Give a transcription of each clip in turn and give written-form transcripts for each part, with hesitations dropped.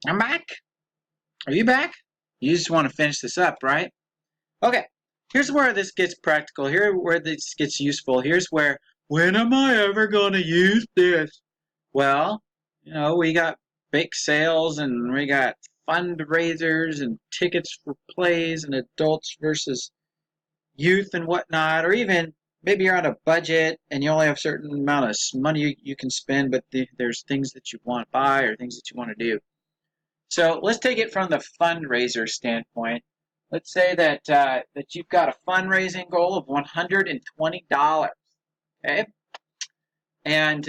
I'm back. Are you back? You just want to finish this up, right? Okay. Here's where this gets practical. Here's where this gets useful. Here's where, when am I ever going to use this? Well, we got bake sales and we got fundraisers and tickets for plays and adults versus youth and whatnot, or even maybe you're on a budget and you only have a certain amount of money you can spend, but there's things that you want to buy or things that you want to do. So let's take it from the fundraiser standpoint. Let's say that you've got a fundraising goal of $120. Okay, and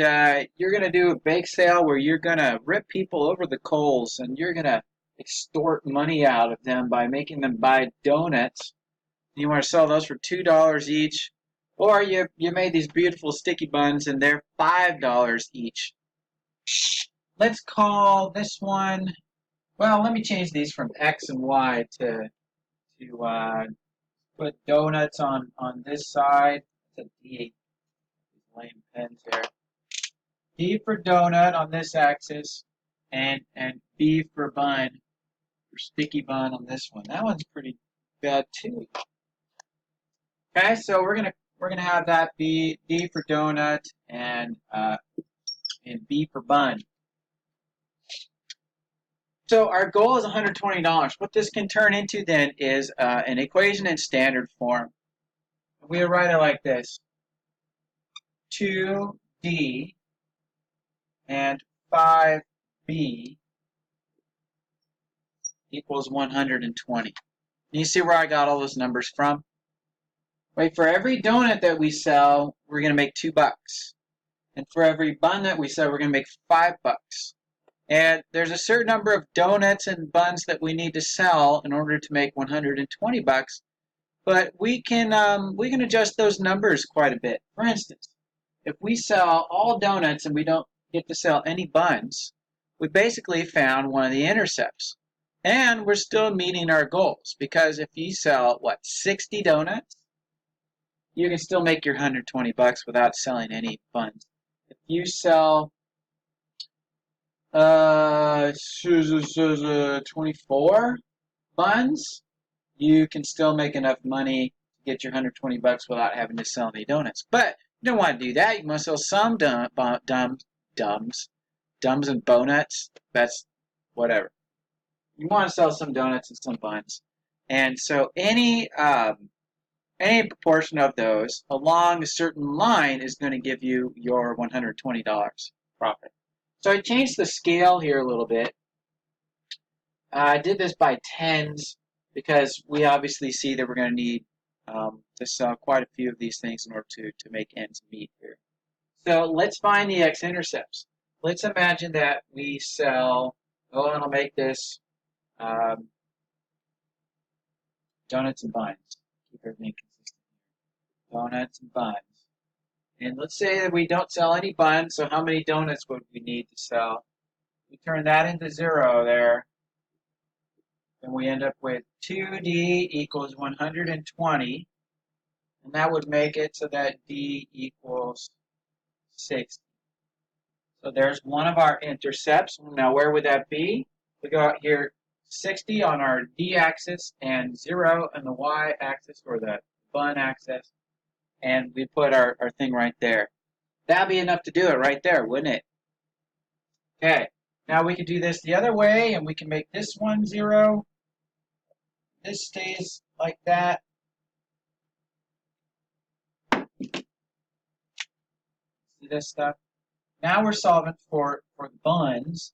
you're going to do a bake sale where you're going to rip people over the coals and you're going to extort money out of them by making them buy donuts. You want to sell those for $2 each, or you made these beautiful sticky buns and they're $5 each. Let's call this one. Well, let me change these from X and Y to put donuts on this side. It's a D. Lame pens here. D for donut on this axis, and B for bun, for sticky bun on this one. That one's pretty bad too. Okay, so we're gonna have that B D for donut and B for bun. So our goal is $120. What this can turn into then is an equation in standard form. We write it like this: 2D and 5B equals 120. You see where I got all those numbers from? Right, for every donut that we sell, we're going to make $2. And for every bun that we sell, we're going to make $5. And there's a certain number of donuts and buns that we need to sell in order to make $120. But we can adjust those numbers quite a bit. For instance, if we sell all donuts and we don't get to sell any buns, we basically found one of the intercepts. And we're still meeting our goals because if you sell, 60 donuts, you can still make your $120 without selling any buns. If you sell 24 buns, you can still make enough money to get your $120 without having to sell any donuts. But you don't want to do that. You must sell some dumbs and bonuts. That's whatever. You want to sell some donuts and some buns. And so any proportion of those along a certain line is going to give you your $120 profit. So I changed the scale here a little bit. I did this by tens because we obviously see that we're going to need to sell quite a few of these things in order to make ends meet here. So let's find the x-intercepts. Let's imagine that we sell, and I'll make this donuts and buns. Keep everything consistent. Donuts and buns. And let's say that we don't sell any buns, so how many donuts would we need to sell? We turn that into 0 there, and we end up with 2D equals 120, and that would make it so that D equals 60. So there's one of our intercepts. Now where would that be? We go out here 60 on our D-axis and 0 on the Y-axis or the bun axis, and we put our thing right there. That'd be enough to do it right there, wouldn't it? Okay, now we can do this the other way, and we can make this one 0. This stays like that. See this stuff? Now we're solving for the buns,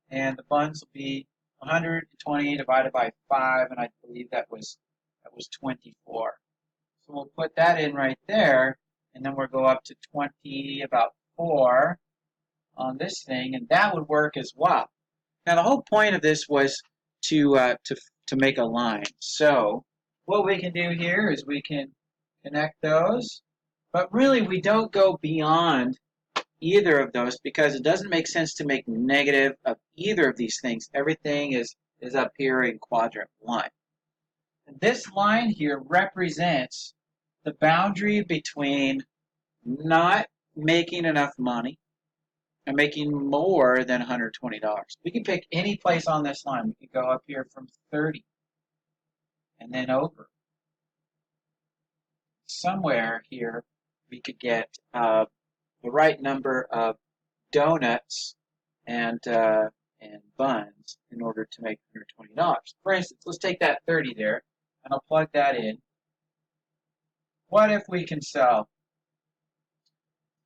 and the buns will be 120 divided by 5, and I believe that was 24. So we'll put that in right there, and then we'll go up to 20, about 4 on this thing, and that would work as well. Now the whole point of this was to make a line. So what we can do here is we can connect those, but really we don't go beyond either of those because it doesn't make sense to make negative of either of these things. Everything is up here in quadrant 1. And this line here represents the boundary between not making enough money and making more than $120. We can pick any place on this line. We can go up here from 30 and then over. Somewhere here we could get the right number of donuts and buns in order to make $120. For instance, let's take that 30 there, and I'll plug that in. What if we can sell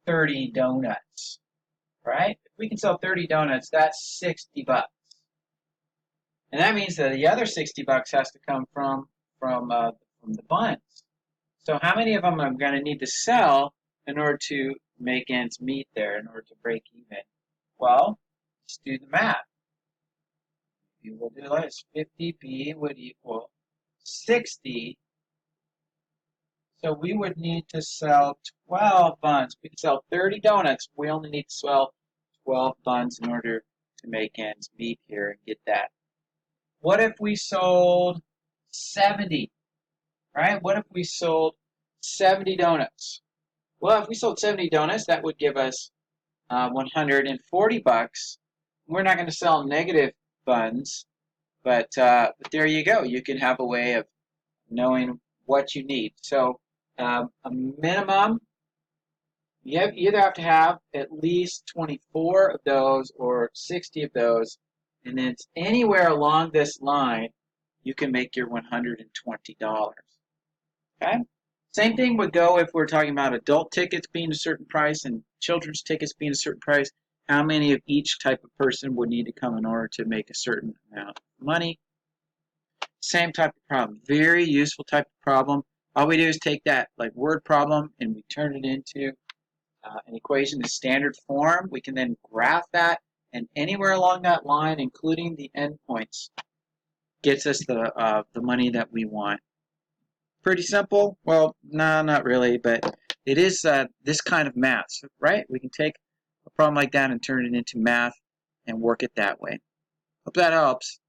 30 donuts, right? If we can sell 30 donuts, that's 60 bucks. And that means that the other 60 bucks has to come from the buns. So how many of them I'm going to need to sell in order to make ends meet there, in order to break even? Well, let's do the math. We will do this. 50b would equal 60. So we would need to sell 12 buns. We can sell 30 donuts. We only need to sell 12 buns in order to make ends meet here and get that. What if we sold 70? Right? What if we sold 70 donuts? Well, if we sold 70 donuts, that would give us 140 bucks. We're not going to sell negative buns, but there you go. You can have a way of knowing what you need. So a minimum, you either have to have at least 24 of those or 60 of those, and then anywhere along this line, you can make your $120. Okay? Same thing would go if we're talking about adult tickets being a certain price and children's tickets being a certain price. How many of each type of person would need to come in order to make a certain amount of money? Same type of problem. Very useful type of problem. All we do is take that like word problem and we turn it into an equation in standard form. We can then graph that, and anywhere along that line, including the endpoints, gets us the money that we want. Pretty simple? Well, no, not really, but it is this kind of math, right? We can take a problem like that and turn it into math and work it that way. Hope that helps.